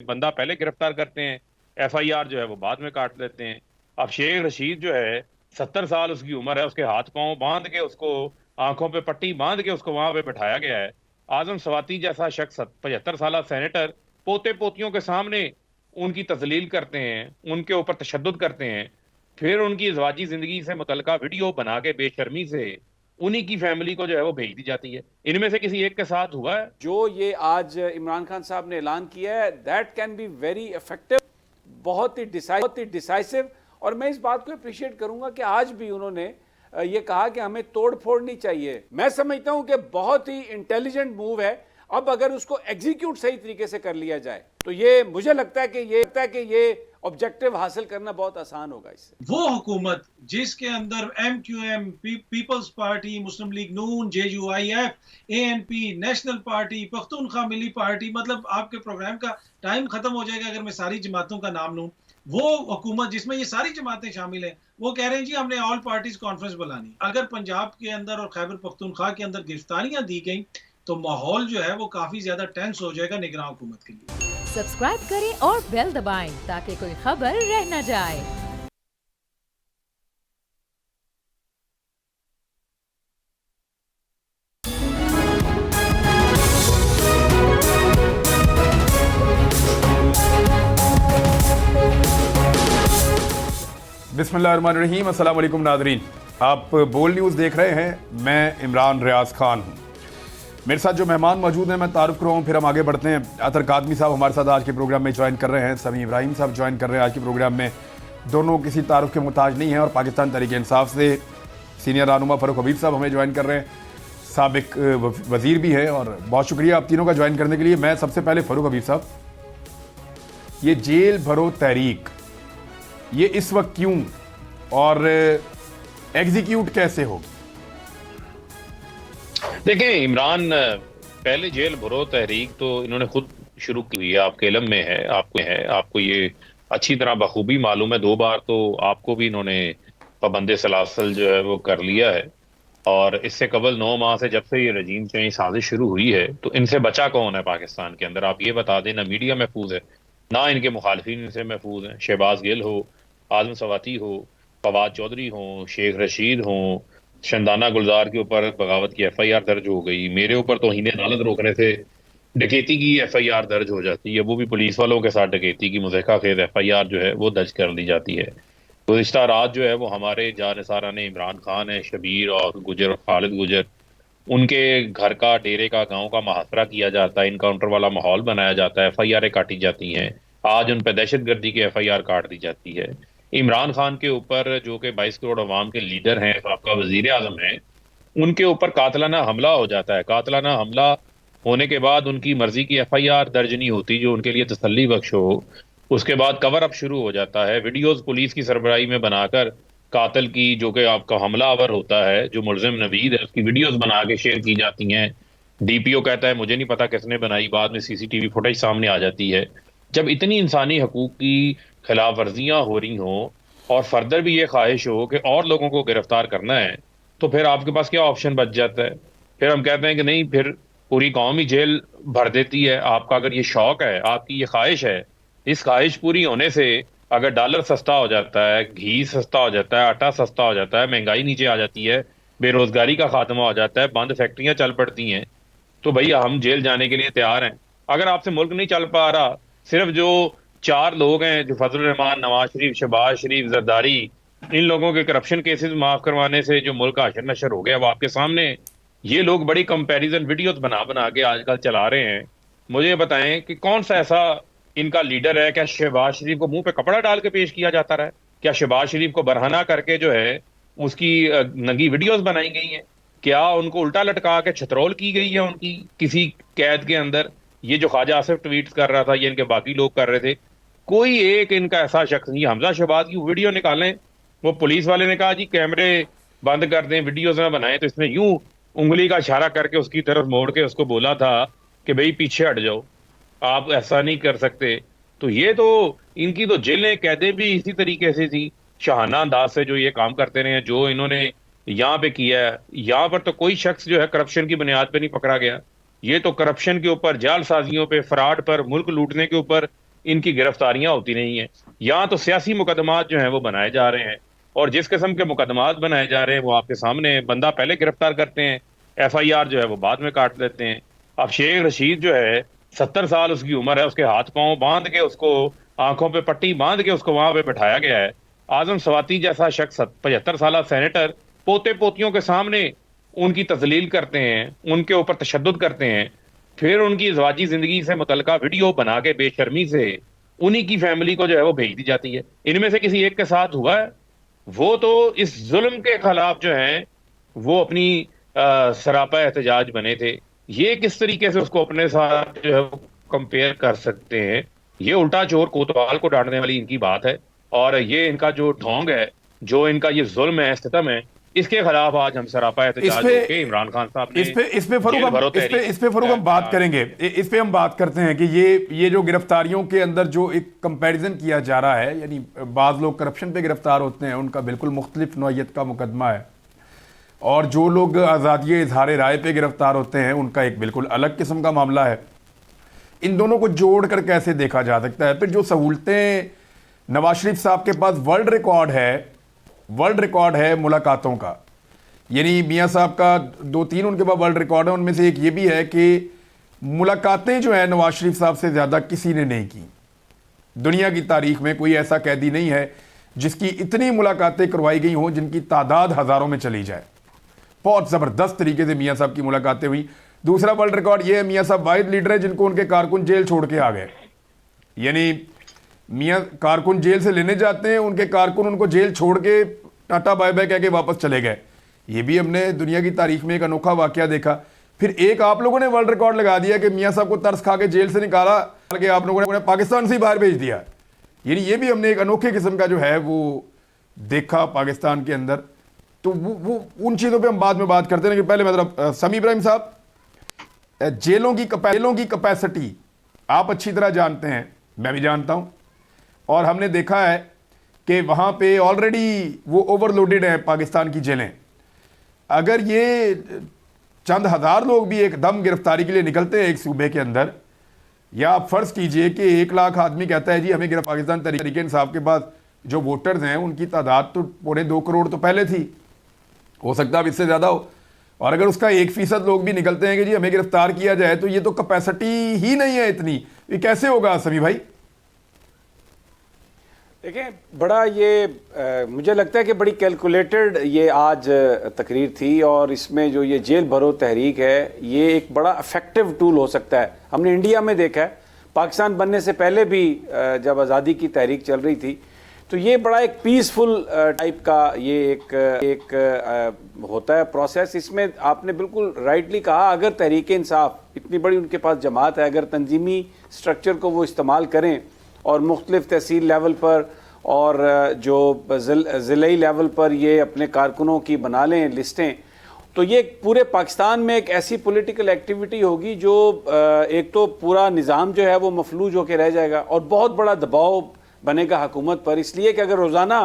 बंदा पहले गिरफ्तार करते हैं, एफआईआर जो है वो बाद में काट लेते हैं। अब शेख रशीद जो है 70 साल उसकी उम्र है, उसके हाथ पांव बांध के उसको, आंखों पे पट्टी बांध के उसको वहां पे बैठाया गया है। आजम सवाती जैसा शख्स 75 साल सेनेटर पोते पोतियों के सामने उनकी तजलील करते हैं, उनके ऊपर तशद्दुद करते हैं, फिर उनकी इजवाजी जिंदगी से मुतल्लिका वीडियो बना के बेशर्मी से उन्हीं की फैमिली को जो है वो भेज दी जाती है। इनमें से किसी एक के साथ हुआ है? जो ये आज इमरान खान साहब ने ऐलान किया है, that can be very effective, बहुत ही डिसाइसिव। और मैं इस बात को अप्रिशिएट करूंगा कि आज भी उन्होंने ये कहा कि हमें तोड़ फोड़ नहीं चाहिए। मैं समझता हूं कि बहुत ही इंटेलिजेंट मूव है। अब अगर उसको एग्जीक्यूट सही तरीके से कर लिया जाए तो ये मुझे लगता है कि ये ऑब्जेक्टिव हासिल करना बहुत आसान होगा। इससे वो हुकूमत जिसके अंदर MQM, peoples party, Muslim league Noon, JUIF, ANP, national party, Pakhtunkhwa Milli party, मतलब आपके प्रोग्राम का टाइम खत्म हो जाएगा अगर मैं सारी जमातों का नाम लूं। वो हुकूमत जिसमें ये सारी जमातें शामिल हैं, वो कह रहे हैं जी हमने ऑल पार्टीज कॉन्फ्रेंस बुलानी। अगर पंजाब के अंदर और खैबर पख्तूनख्वा के अंदर गिरफ्तारियां दी गई तो माहौल जो है वो काफी ज्यादा टेंस हो जाएगा निगरान हुकूमत के लिए। सब्सक्राइब करें और बेल दबाएं ताकि कोई खबर रह न जाए। बिस्मिल्लाहिर्रहमानिर्रहीम। अस्सलाम वालेकुम नाज़रीन, आप बोल न्यूज़ देख रहे हैं। मैं इमरान रियाज खान हूँ। मेरे साथ जो मेहमान मौजूद हैं मैं तारुफ करवाऊँ, फिर हम आगे बढ़ते हैं। अतर कादमी साहब हमारे साथ आज के प्रोग्राम में ज्वाइन कर रहे हैं, समी इब्राहिम साहब ज्वाइन कर रहे हैं आज के प्रोग्राम में। दोनों किसी तारुफ के मुहताज नहीं हैं और पाकिस्तान तहरीक इंसाफ से सीनियर रहनुमा फ़ारूक हबीब साहब हमें ज्वाइन कर रहे हैं, साबिक वज़ीर भी है। और बहुत शुक्रिया आप तीनों का ज्वाइन करने के लिए। मैं सबसे पहले फ़ारूक हबीब साहब, ये जेल भरो तहरीक ये इस वक्त क्यों और एग्जीक्यूट कैसे होगी? देखें, इमरान पहले जेल भरो तहरीक तो इन्होंने खुद शुरू की हुई है, आपके इल्म में है, आपको ये अच्छी तरह बखूबी मालूम है। 2 बार तो आपको भी इन्होंने पाबंदे सलासल जो है वो कर लिया है। और इससे कबल 9 माह से जब से ये रजीम चेंज साजिश शुरू हुई है तो इनसे बचा कौन है पाकिस्तान के अंदर? आप ये बता दें। ना मीडिया महफूज है, ना इनके मुखालफिन इनसे महफूज हैं। शहबाज गिल हो, आजम सवाती हो, फवाद चौधरी हो, शेख रशीद हो, शंदाना गुलजार के ऊपर बगावत की FIR दर्ज हो गई। मेरे ऊपर तौहीन अदालत रोकने से डकैती की FIR दर्ज हो जाती है, वो भी पुलिस वालों के साथ डकैती की मुज़हका खेज FIR जो है वो दर्ज कर ली जाती है। गुज़िश्ता रात जो है वो हमारे जानिसारा ने इमरान खान है, शबीर और गुजर, खालिद गुजर, उनके घर का, डेरे का, गांव का मुहासरा किया जाता है, इनकाउंटर वाला माहौल बनाया जाता है, FIR काटी जाती हैं। आज उन पर दहशत गर्दी की FIR काट दी जाती है। इमरान खान के ऊपर, जो कि 22 करोड़ अवाम के लीडर हैं, आपका वजीर आजम है, उनके ऊपर कातलाना हमला हो जाता है। कातलाना हमला होने के बाद उनकी मर्जी की FIR दर्ज नहीं होती जो उनके लिए तसल्ली बख्श हो। उसके बाद कवर अप शुरू हो जाता है, वीडियोस पुलिस की सरबराही में बनाकर कातिल की, जो कि आपका हमलावर होता है, जो मुलजिम नवीद है, उसकी वीडियोस बना के शेयर की जाती हैं। DPO कहता है मुझे नहीं पता किसने बनाई, बाद में CCTV फुटेज सामने आ जाती है। जब इतनी इंसानी हकूक की खिलाफ वर्जियां हो रही हों और फर्दर भी ये ख्वाहिश हो कि और लोगों को गिरफ्तार करना है, तो फिर आपके पास क्या ऑप्शन बच जाता है? फिर हम कहते हैं कि नहीं, फिर पूरी कौम ही जेल भर देती है। आपका अगर ये शौक है, आपकी ये ख्वाहिश है, इस ख्वाहिश पूरी होने से अगर डॉलर सस्ता हो जाता है, घी सस्ता हो जाता है, आटा सस्ता हो जाता है, महंगाई नीचे आ जाती है, बेरोजगारी का खात्मा हो जाता है, बंद फैक्ट्रियां चल पड़ती हैं, तो भैया हम जेल जाने के लिए तैयार हैं। अगर आपसे मुल्क नहीं चल पा रहा, सिर्फ जो 4 लोग हैं, जो फजल रहमान, नवाज शरीफ, शहबाज शरीफ, जरदारी, इन लोगों के करप्शन केसेस माफ करवाने से जो मुल्क हशर नशर हो गया वो आपके सामने। ये लोग बड़ी कंपैरिजन वीडियोस बना बना के आजकल चला रहे हैं। मुझे बताएं कि कौन सा ऐसा इनका लीडर है? क्या शहबाज शरीफ को मुंह पे कपड़ा डाल के पेश किया जाता रहा है? क्या शहबाज शरीफ को बरहना करके जो है उसकी नंगी वीडियोस बनाई गई हैं? क्या उनको उल्टा लटका के छतरोल की गई है उनकी किसी कैद के अंदर? ये जो ख्वाजा आसिफ ट्वीट कर रहा था, ये इनके बाकी लोग कर रहे थे। कोई एक इनका ऐसा शख्स नहीं। हमजा शहबाज की वीडियो निकालें, वो पुलिस वाले ने कहा जी कैमरे बंद कर दें, वीडियोस ना बनाएं, तो इसने यूं उंगली का इशारा करके उसकी तरफ मोड़ के उसको बोला था कि भाई पीछे हट जाओ, आप ऐसा नहीं कर सकते। तो ये तो इनकी तो जेलें, कैदें भी इसी तरीके से थी, शाहाना अंदाज से जो ये काम करते रहे हैं, जो इन्होंने यहाँ पे किया है। यहाँ पर तो कोई शख्स जो है करप्शन की बुनियाद पे नहीं पकड़ा गया। ये तो करप्शन के ऊपर, जालसाजियों पे, फ्रॉड पर, मुल्क लूटने के ऊपर इनकी गिरफ्तारियां होती नहीं हैं। यहाँ तो सियासी मुकदमात जो हैं वो बनाए जा रहे हैं, और जिस किस्म के मुकदमात बनाए जा रहे हैं वो आपके सामने है। बंदा पहले गिरफ्तार करते हैं, FIR जो है वो बाद में काट देते हैं। अब शेख रशीद जो है 70 साल उसकी उम्र है, उसके हाथ पांव बांध के, उसको आंखों पे पट्टी बांध के उसको वहां पे बैठाया गया है। आजम सवाती जैसा शख्स 75 साल सेनेटर पोते पोतियों के सामने उनकी तजलील करते हैं, उनके ऊपर तशद्दुद करते हैं, फिर उनकी ज़वाजी जिंदगी से मुतल्लिका वीडियो बना के बेशर्मी से उन्हीं की फैमिली को जो है वो भेज दी जाती है। इनमें से किसी एक के साथ हुआ है, वो तो इस जुल्म के खिलाफ जो है वो अपनी सरापा एहतजाज बने थे। ये किस तरीके से उसको अपने साथ जो है कंपेयर कर सकते हैं? ये उल्टा चोर कोतवाल को डांटने वाली इनकी बात है, और ये इनका जो ढोंग है, जो इनका ये जुल्म है, सितम है, इसके खिलाफ आज हम सरापा एहतजाज होके इमरान खान साहब ने इस पे फरूक हम बात करेंगे। इस पे हम बात करते हैं कि ये जो गिरफ्तारियों के अंदर जो एक कंपैरिजन किया जा रहा है, यानी बाज लोग करप्शन पे गिरफ्तार होते हैं, उनका बिल्कुल मुख्तलिफ नौइयत का मुकदमा है, और जो लोग आज़ादी इजहार राय पे गिरफ्तार होते हैं उनका एक बिल्कुल अलग किस्म का मामला है। इन दोनों को जोड़कर कैसे देखा जा सकता है? फिर जो सहूलतें नवाज शरीफ साहब के पास वर्ल्ड रिकॉर्ड है मुलाकातों का, यानी मियाँ साहब का 2-3 उनके पास वर्ल्ड रिकॉर्ड है, उनमें से एक ये भी है कि मुलाकातें जो है नवाज शरीफ साहब से ज़्यादा किसी ने नहीं की। दुनिया की तारीख में कोई ऐसा कैदी नहीं है जिसकी इतनी मुलाकातें करवाई गई हों, जिनकी तादाद हज़ारों में चली जाए। बहुत ज़बरदस्त तरीके से मियाँ साहब की मुलाकातें हुई। दूसरा वर्ल्ड रिकॉर्ड ये है, मियाँ साहब वाहिद लीडर है जिनको उनके कारकुन जेल छोड़ के आ गए। यानी मियाँ कारकुन जेल से लेने जाते हैं, उनके कारकुन उनको जेल छोड़ के टाटा बाय बाय कह के वापस चले गए। ये भी हमने दुनिया की तारीख में एक अनोखा वाकया देखा। फिर एक आप लोगों ने वर्ल्ड रिकॉर्ड लगा दिया कि मियाँ साहब को तरस खा के जेल से निकाला कि आप लोगों ने पाकिस्तान से ही बाहर भेज दिया। यानी ये भी हमने एक अनोखे किस्म का जो है वो देखा पाकिस्तान के अंदर। तो वो उन चीज़ों पे हम बाद में बात करते हैं, लेकिन पहले मतलब समी इब्राहिम साहब, जेलों की कैपेसिटी आप अच्छी तरह जानते हैं, मैं भी जानता हूं, और हमने देखा है कि वहां पे ऑलरेडी वो ओवरलोडेड है पाकिस्तान की जेलें। अगर ये चंद हज़ार लोग भी एकदम गिरफ्तारी के लिए निकलते हैं एक सूबे के अंदर, या आप फर्ज कीजिए कि 1 लाख आदमी कहता है जी हमें पाकिस्तान तहरीक इंसाफ के पास जो वोटर्स हैं उनकी तादाद तो 2.25 करोड़ तो पहले थी, हो सकता है अब इससे ज़्यादा हो, और अगर उसका 1% लोग भी निकलते हैं कि जी हमें गिरफ्तार किया जाए, तो ये तो कैपेसिटी ही नहीं है इतनी। ये कैसे होगा सभी भाई? देखें, बड़ा ये मुझे लगता है कि बड़ी कैलकुलेटेड ये आज तकरीर थी, और इसमें जो ये जेल भरो तहरीक है, ये एक बड़ा इफेक्टिव टूल हो सकता है। हमने इंडिया में देखा है, पाकिस्तान बनने से पहले भी जब आज़ादी की तहरीक चल रही थी, तो ये बड़ा एक पीसफुल टाइप का ये एक होता है प्रोसेस। इसमें आपने बिल्कुल राइटली कहा, अगर तहरीक इंसाफ इतनी बड़ी उनके पास जमात है, अगर तंजीमी स्ट्रक्चर को वो इस्तेमाल करें और मुख्तलिफ तहसील लेवल पर और जो ज़िले लेवल पर ये अपने कारकुनों की बना लें लिस्टें, तो ये पूरे पाकिस्तान में एक ऐसी पॉलिटिकल एक्टिविटी होगी जो एक तो पूरा निज़ाम जो है वो मफलूज होकर रह जाएगा, और बहुत बड़ा दबाव बनेगा हुकूमत पर। इसलिए कि अगर रोज़ाना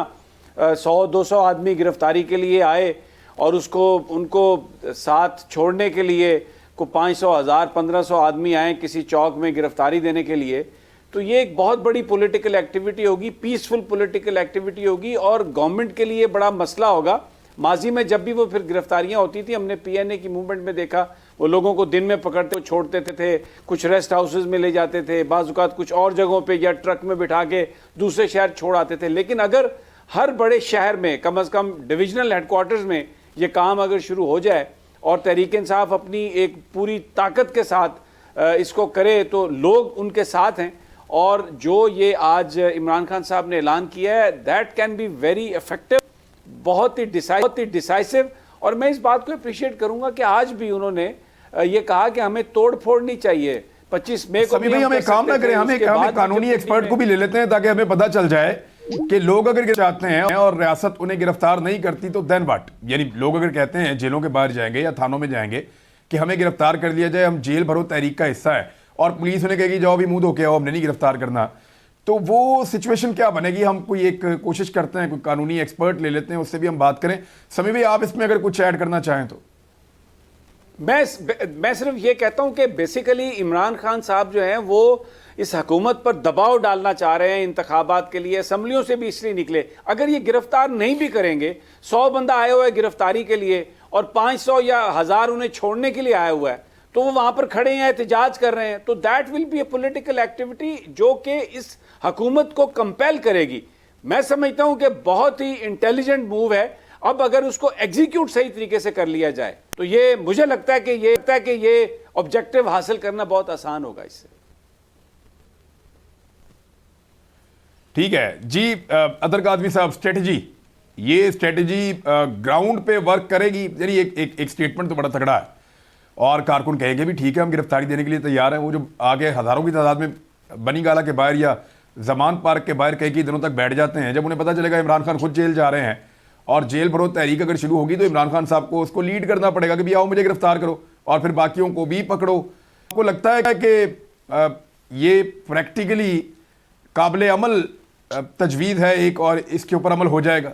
100-200 आदमी गिरफ्तारी के लिए आए और उनको साथ छोड़ने के लिए को 500, 1000, 1500 आदमी आए किसी चौक में गिरफ्तारी देने के लिए, तो ये एक बहुत बड़ी पॉलिटिकल एक्टिविटी होगी, पीसफुल पॉलिटिकल एक्टिविटी होगी, और गवर्नमेंट के लिए बड़ा मसला होगा। माजी में जब भी वो फिर गिरफ्तारियां होती थी, हमने PNA की मूवमेंट में देखा, वो लोगों को दिन में पकड़ते छोड़ते थे, कुछ रेस्ट हाउसेज में ले जाते थे, बाज़ औक़ात कुछ और जगहों पे या ट्रक में बिठा के दूसरे शहर छोड़ आते थे। लेकिन अगर हर बड़े शहर में कम अज़ कम डिविजनल हेडक्वार्टर्स में ये काम अगर शुरू हो जाए और तहरीक इंसाफ अपनी एक पूरी ताकत के साथ इसको करे, तो लोग उनके साथ हैं। और जो ये आज इमरान खान साहब ने ऐलान किया है, that can be very effective, बहुत ही डिसाइसिव। और मैं इस बात को अप्रिशिएट करूंगा कि आज भी उन्होंने ये कहा कि हमें तोड़ फोड़ नहीं चाहिए। 25 मई को भी हम एक काम ना करें, हमें कानूनी एक्सपर्ट को भी ले लेते हैं ताकि हमें पता चल जाए कि लोग अगर चाहते हैं और रियासत उन्हें गिरफ्तार नहीं करती तो देन व्हाट। यानी लोग अगर कहते हैं जेलों के बाहर जाएंगे या थानों में जाएंगे कि हमें गिरफ्तार कर लिया जाए, हम जेल भरो तहरीक का हिस्सा है, और पुलिस उन्हें कहेगी जाओ भी मुंह धो के आओ, हमने नहीं गिरफ्तार करना, तो वो सिचुएशन क्या बनेगी? हम कोई एक कोशिश करते हैं, कोई कानूनी एक्सपर्ट ले लेते हैं, उससे भी हम बात करें। समी भाई, आप इसमें अगर कुछ ऐड करना चाहें तो। मैं सिर्फ ये कहता हूं कि बेसिकली इमरान खान साहब जो हैं वो इस हुकूमत पर दबाव डालना चाह रहे हैं इंतखाबात के लिए, असम्बलियों से भी इसलिए निकले। अगर ये गिरफ्तार नहीं भी करेंगे, 100 बंदा आया हुआ है गिरफ्तारी के लिए और 500 या 1000 उन्हें छोड़ने के लिए आया हुआ है, तो वो वहां पर खड़े हैं, एहतजाज कर रहे हैं, तो that will be A political activity जो कि इस हुकूमत को कंपेल करेगी। मैं समझता हूं कि बहुत ही इंटेलिजेंट मूव है। अब अगर उसको एग्जीक्यूट सही तरीके से कर लिया जाए तो ये मुझे लगता है कि ये ऑब्जेक्टिव हासिल करना बहुत आसान होगा इससे। ठीक है जी। अदर कादमी साहब, स्ट्रेटजी, ये स्ट्रेटजी ग्राउंड पे वर्क करेगी? यानी एक स्टेटमेंट तो बड़ा तगड़ा है और कारकुन कहेंगे भी ठीक है हम गिरफ्तारी देने के लिए तैयार हैं। वो जो आगे हजारों की तादाद में बनी गाला के बाहर या जमान पार्क के बाहर कई दिनों तक बैठ जाते हैं, जब उन्हें पता चलेगा इमरान खान खुद जेल जा रहे हैं और जेल भरो तहरीक अगर शुरू होगी तो इमरान खान साहब को उसको लीड करना पड़ेगा कि भी आओ मुझे गिरफ्तार करो और फिर बाकियों को भी पकड़ो। आपको लगता है कि ये प्रैक्टिकली काबिल अमल तजवीज़ है एक और इसके ऊपर अमल हो जाएगा?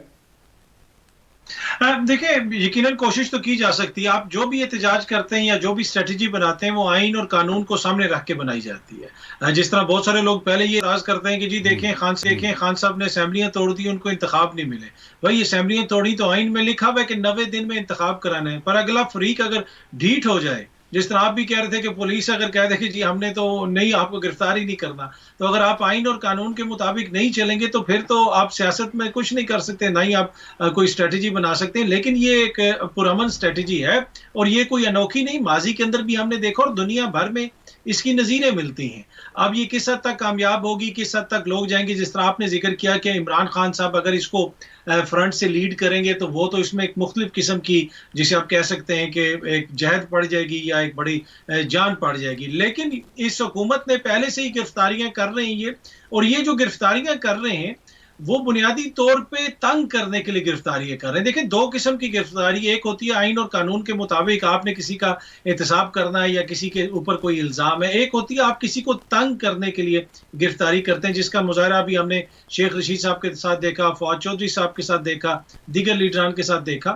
देखिए, यकीनन कोशिश तो की जा सकती है। आप जो भी एहतजाज करते हैं या जो भी स्ट्रेटजी बनाते हैं वो आइन और कानून को सामने रख के बनाई जाती है। जिस तरह बहुत सारे लोग पहले ये एतराज करते हैं कि जी देखें खान साहब ने असेंबलियां तोड़ दी, उनको इंतखाब नहीं मिले। भाई असेंबलियां तोड़ी तो आइन में लिखा हुआ है कि 90 दिन में इंतखाब कराना है, पर अगला फरीक अगर ढीठ हो जाए, जिस तरह आप भी कह रहे थे कि पुलिस अगर कह दे कि जी हमने तो नहीं, आपको गिरफ्तार ही नहीं करना, तो अगर आप आइन और कानून के मुताबिक नहीं चलेंगे तो फिर तो आप सियासत में कुछ नहीं कर सकते, ना ही आप कोई स्ट्रेटजी बना सकते हैं। लेकिन ये एक पुरअमन स्ट्रेटजी है और ये कोई अनोखी नहीं, माजी के अंदर भी हमने देखा और दुनिया भर में इसकी नज़ीरें मिलती हैं। अब ये किस हद तक कामयाब होगी, किस हद तक लोग जाएंगे, जिस तरह आपने जिक्र किया कि इमरान खान साहब अगर इसको फ्रंट से लीड करेंगे तो वो तो इसमें एक मुख्तलिफ किस्म की, जिसे आप कह सकते हैं कि एक जहद पड़ जाएगी या एक बड़ी जान पड़ जाएगी। लेकिन इस हुकूमत ने पहले से ही गिरफ्तारियां कर रही है और ये जो गिरफ्तारियां कर रहे हैं वो बुनियादी तौर पे तंग करने के लिए गिरफ्तारियां कर रहे हैं। देखिए, दो किस्म की गिरफ्तारी, एक होती है आइन और कानून के मुताबिक आपने किसी का एहतसाब करना है या किसी के ऊपर कोई इल्ज़ाम है, एक होती है आप किसी को तंग करने के लिए गिरफ्तारी करते हैं, जिसका मुजाहरा भी हमने शेख रशीद साहब के साथ देखा, फवाद चौधरी साहब के साथ देखा, दीगर लीडरान के साथ देखा।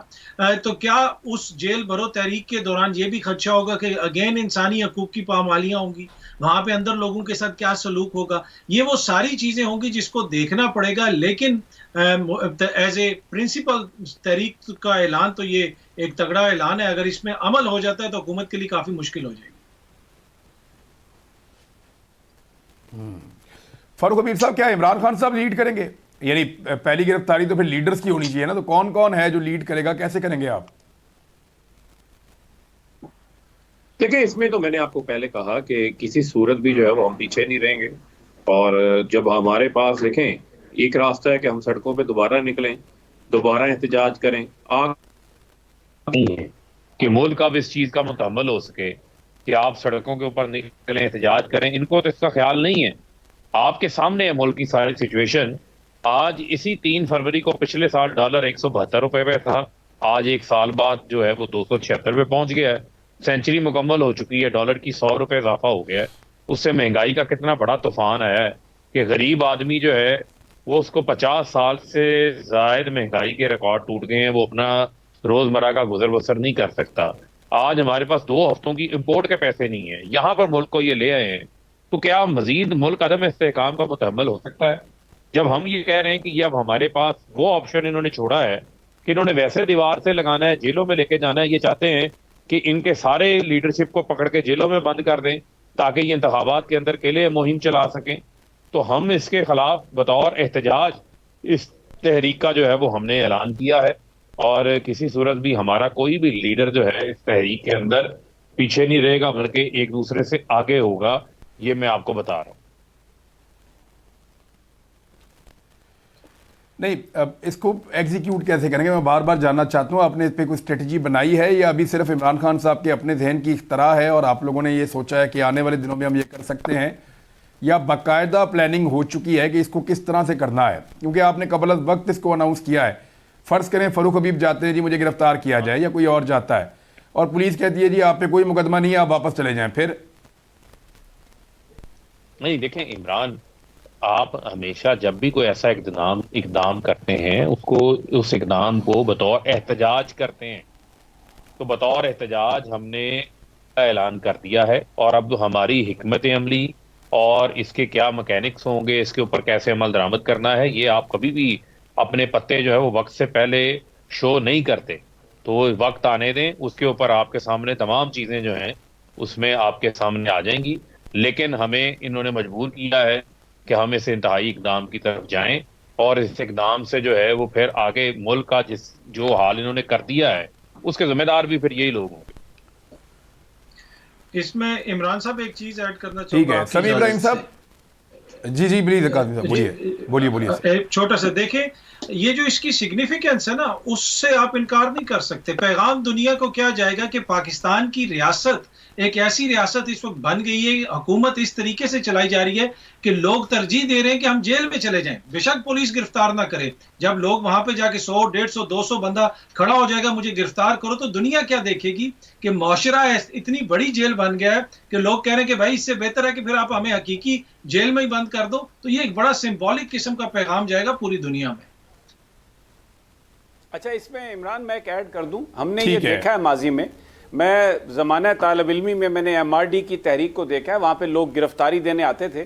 तो क्या उस जेल भरो तहरीक के दौरान ये भी खदशा होगा कि अगेन इंसानी हकूक की पामालियां होंगी, वहां पे अंदर लोगों के साथ क्या सलूक होगा? ये वो सारी चीजें होंगी जिसको देखना पड़ेगा। लेकिन एज ए प्रिंसिपल तहरीक का ऐलान तो ये एक तगड़ा ऐलान है, अगर इसमें अमल हो जाता है तो हुकूमत के लिए काफी मुश्किल हो जाएगी। फारूक हबीब साहब, क्या इमरान खान साहब लीड करेंगे? यानी पहली गिरफ्तारी तो फिर लीडर्स की होनी चाहिए ना, तो कौन कौन है जो लीड करेगा, कैसे करेंगे आप? देखिए, इसमें तो मैंने आपको पहले कहा कि किसी सूरत भी जो है वो हम पीछे नहीं रहेंगे और जब हमारे पास देखें एक रास्ता है कि हम सड़कों पे दोबारा निकलें, दोबारा एहतजाज करें, आग नहीं है कि मुल्क अब इस चीज का मुतहम्मल हो सके कि आप सड़कों के ऊपर निकलें, एहतजाज करें। इनको तो इसका ख्याल नहीं है। आपके सामने है मुल्क की सारी सिचुएशन। आज इसी 3 फरवरी को पिछले साल डॉलर 172 रुपए पे था, आज एक साल बाद जो है वो 276 पे पहुंच गया है। सेंचुरी मुकम्मल हो चुकी है, डॉलर की 100 रुपए इजाफा हो गया है। उससे महंगाई का कितना बड़ा तूफान आया है कि गरीब आदमी जो है वो उसको 50 साल से जायद महंगाई के रिकॉर्ड टूट गए हैं, वो अपना रोजमर्रा का गुजर बसर नहीं कर सकता। आज हमारे पास 2 हफ्तों की इंपोर्ट के पैसे नहीं है, यहाँ पर मुल्क को ये ले आए हैं, तो क्या मजीद मुल्क अदम इस्तेहकाम का मुतहम्मल हो सकता है? जब हम ये कह रहे हैं कि ये अब हमारे पास वो ऑप्शन इन्होंने छोड़ा है कि इन्होंने वैसे दीवार से लगाना है, जेलों में लेके जाना है। ये चाहते हैं कि इनके सारे लीडरशिप को पकड़ के जेलों में बंद कर दें ताकि ये इंतखाबात के अंदर अकेले मुहिम चला सकें। तो हम इसके खिलाफ बतौर एहतजाज इस तहरीक का जो है वो हमने ऐलान किया है और किसी सूरत भी हमारा कोई भी लीडर जो है इस तहरीक के अंदर पीछे नहीं रहेगा, बल्कि एक दूसरे से आगे होगा। ये मैं आपको बता रहा हूँ। नहीं, अब इसको एग्जीक्यूट कैसे करेंगे, मैं बार बार जानना चाहता हूँ। आपने इस पर कोई स्ट्रेटजी बनाई है या अभी सिर्फ इमरान खान साहब के अपने जहन की इख्तरा है और आप लोगों ने ये सोचा है कि आने वाले दिनों में हम ये कर सकते हैं, या बाकायदा प्लानिंग हो चुकी है कि इसको किस तरह से करना है? क्योंकि आपने कबल वक्त इसको अनाउंस किया है। फ़र्ज़ करें फारूक हबीब जाते हैं जी मुझे गिरफ्तार किया जाए, या कोई और जाता है और पुलिस कहती है जी आप पे कोई मुकदमा नहीं है, आप वापस चले जाएं, फिर? नहीं, देखें इमरान, आप हमेशा जब भी कोई ऐसा इकदाम करते हैं उसको, उस इकदाम को बतौर एहतजाज करते हैं। तो बतौर एहतजाज हमने ऐलान कर दिया है, और अब हमारी हिकमत अमली और इसके क्या मैकेनिक्स होंगे, इसके ऊपर कैसे अमल दरामद करना है, ये आप कभी भी अपने पत्ते जो है वो वक्त से पहले शो नहीं करते। तो वक्त आने दें, उसके ऊपर आपके सामने तमाम चीज़ें जो हैं उसमें आपके सामने आ जाएंगी। लेकिन हमें इन्होंने मजबूर किया है कि हम इस इंतहाई इकदाम की तरफ जाएं, और इस इकदाम से जो है वो फिर आगे मुल्क का जो हाल इन्होंने कर दिया है उसके जिम्मेदार भी फिर यही लोग होंगे। इसमें इमरान साहब एक चीज ऐड करना ठीक चाहूंगा है, समी इब्राहिम साहब। जी जी प्लीज कादमी साहब बोलिए बोलिए। एक छोटा सा देखें, ये जो इसकी सिग्निफिकेंस है ना, उससे आप इनकार नहीं कर सकते। पैगाम दुनिया को क्या जाएगा कि पाकिस्तान की रियासत एक ऐसी रियासत इस वक्त बन गई है, हुकूमत इस तरीके से चलाई जा रही है कि लोग तरजीह दे रहे हैं कि हम जेल में चले जाएं, बेशक पुलिस गिरफ्तार ना करे। जब लोग वहां पे जाके 100, 150, 200 बंदा खड़ा हो जाएगा मुझे गिरफ्तार करो, तो दुनिया क्या देखेगी कि मुआशरा इतनी बड़ी जेल बन गया है कि लोग कह रहे हैं कि भाई इससे बेहतर है कि फिर आप हमें हकीकी जेल में ही बंद कर दो। तो ये एक बड़ा सिंबॉलिक किस्म का पैगाम जाएगा पूरी दुनिया में। अच्छा, इसमें इमरान मैं एक ऐड कर दूं, हमने ये देखा है माजी में, मैं ज़माना तालिब इल्मी में मैंने MRD की तहरीक को देखा है। वहाँ पे लोग गिरफ्तारी देने आते थे,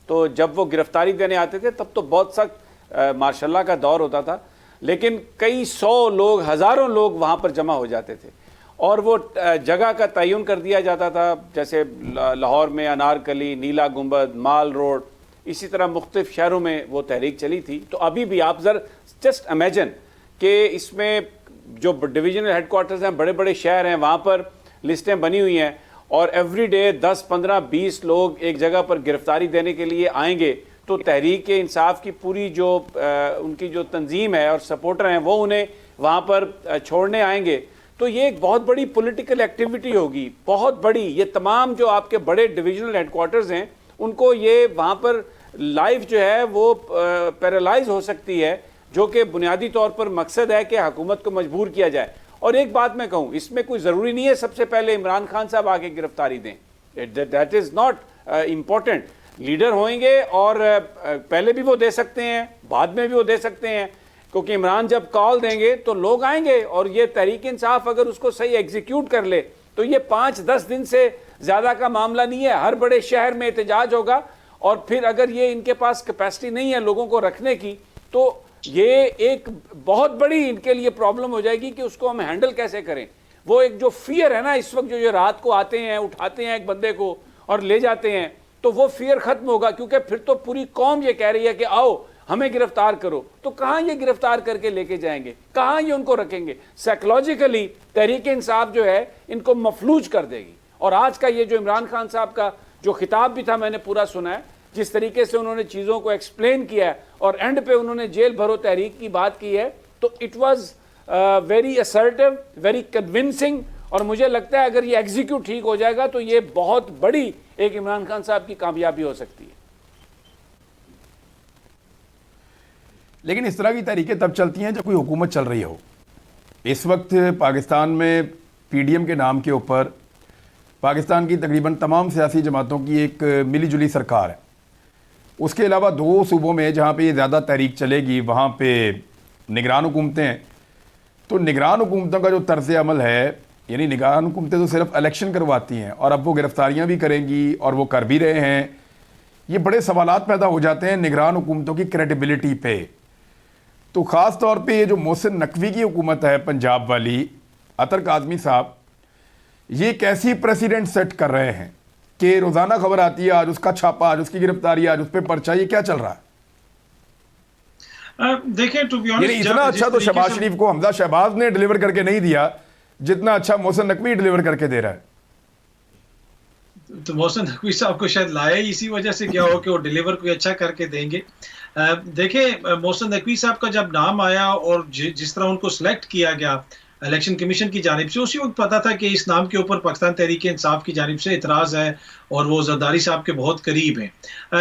तो जब वो गिरफ्तारी देने आते थे तब तो बहुत सख्त मार्शल्ला का दौर होता था, लेकिन कई 100 लोग, हज़ारों लोग वहाँ पर जमा हो जाते थे, और वो जगह का तयन कर दिया जाता था। जैसे लाहौर में अनारकली, नीला गुंबद, माल रोड, इसी तरह मुख्तलिफ शहरों में वो तहरीक चली थी। तो अभी भी आप जस्ट इमेजिन कि इसमें जो डिवीजनल हेडक्वार्टर्स हैं, बड़े बड़े शहर हैं, वहाँ पर लिस्टें बनी हुई हैं, और एवरी डे 10, 15, 20 लोग एक जगह पर गिरफ्तारी देने के लिए आएंगे, तो तहरीक इंसाफ की पूरी जो उनकी जो तंजीम है और सपोर्टर हैं वो उन्हें वहाँ पर छोड़ने आएंगे। तो ये एक बहुत बड़ी पॉलिटिकल एक्टिविटी होगी, बहुत बड़ी। ये तमाम जो आपके बड़े डिवीजनल हेडक्वार्टर्स हैं उनको ये वहाँ पर लाइफ जो है वो पैरालाइज हो सकती है, जो कि बुनियादी तौर पर मकसद है कि हुकूमत को मजबूर किया जाए। और एक बात मैं कहूँ, इसमें कोई ज़रूरी नहीं है सबसे पहले इमरान खान साहब आके गिरफ्तारी दें, that is not important. Leader होंगे और पहले भी वो दे सकते हैं, बाद में भी वो दे सकते हैं, क्योंकि इमरान जब कॉल देंगे तो लोग आएंगे, और ये तहरीक इंसाफ अगर उसको सही एग्जीक्यूट कर ले तो ये 5-10 दिन से ज़्यादा का मामला नहीं है। हर बड़े शहर में एहतजाज होगा, और फिर अगर ये इनके पास कैपेसिटी नहीं है लोगों को रखने की, तो ये एक बहुत बड़ी इनके लिए प्रॉब्लम हो जाएगी कि उसको हम हैंडल कैसे करें। वो एक जो फियर है ना इस वक्त, जो रात को आते हैं, उठाते हैं एक बंदे को और ले जाते हैं, तो वो फियर खत्म होगा, क्योंकि फिर तो पूरी कौम ये कह रही है कि आओ हमें गिरफ्तार करो। तो कहाँ ये गिरफ्तार करके लेके जाएंगे, कहाँ ये उनको रखेंगे? साइकोलॉजिकली तहरीक इंसाफ जो है इनको मफलूज कर देगी। और आज का ये जो इमरान खान साहब का जो खिताब भी था, मैंने पूरा सुना है, जिस तरीके से उन्होंने चीज़ों को एक्सप्लेन किया है, और एंड पे उन्होंने जेल भरो तहरीक की बात की है, तो it was very assertive, very convincing. और मुझे लगता है अगर ये एग्जीक्यूट ठीक हो जाएगा तो ये बहुत बड़ी एक इमरान खान साहब की कामयाबी हो सकती है। लेकिन इस तरह की तहरीकें तब चलती हैं जब कोई हुकूमत चल रही हो। इस वक्त पाकिस्तान में PDM के नाम के ऊपर पाकिस्तान की तकरीबन तमाम सियासी जमातों की एक मिली जुली सरकार है। उसके अलावा 2 सूबों में जहाँ पे ये ज़्यादा तहरीक चलेगी वहाँ पे निगरान हुकूमतें हैं। तो निगरान हुकूमतों का जो तर्ज़ अमल है, यानी निगरान हुकूमतें तो सिर्फ इलेक्शन करवाती हैं, और अब वो गिरफ्तारियाँ भी करेंगी और वो कर भी रहे हैं। ये बड़े सवालात पैदा हो जाते हैं निगरान हुकूमतों की क्रेडिबिलिटी पे। तो ख़ास तौर पे ये जो मोहसिन नकवी की हुकूमत है पंजाब वाली, अतर काज़मी साहब, ये कैसी प्रेसिडेंट सेट कर रहे हैं कि रोज़ाना खबर आती है आज उसका छापा, आज उसकी गिरफ्तारी, आज उस पर पर्चा, ये क्या चल रहा है? देखें, टू बी ऑनेस्ट, इतना अच्छा तो शहबाज शरीफ को हमजा शहबाज ने डिलीवर करके नहीं दिया जितना अच्छा मोहसिन नकवी डिलीवर करके दे रहा है। तो मोहसिन नकवी साहब को शायद लाया ही इसी वजह से क्या हो कि वो डिलीवर कोई अच्छा करके देंगे। देखें, मोहसिन नकवी साहब का जब नाम आया और जिस तरह उनको सिलेक्ट किया गया इलेक्शन कमीशन की जानिब से, उसी वक्त पता था कि इस नाम के ऊपर पाकिस्तान तहरीक इंसाफ की जानिब से इतराज़ है और वो जरदारी साहब के बहुत करीब हैं।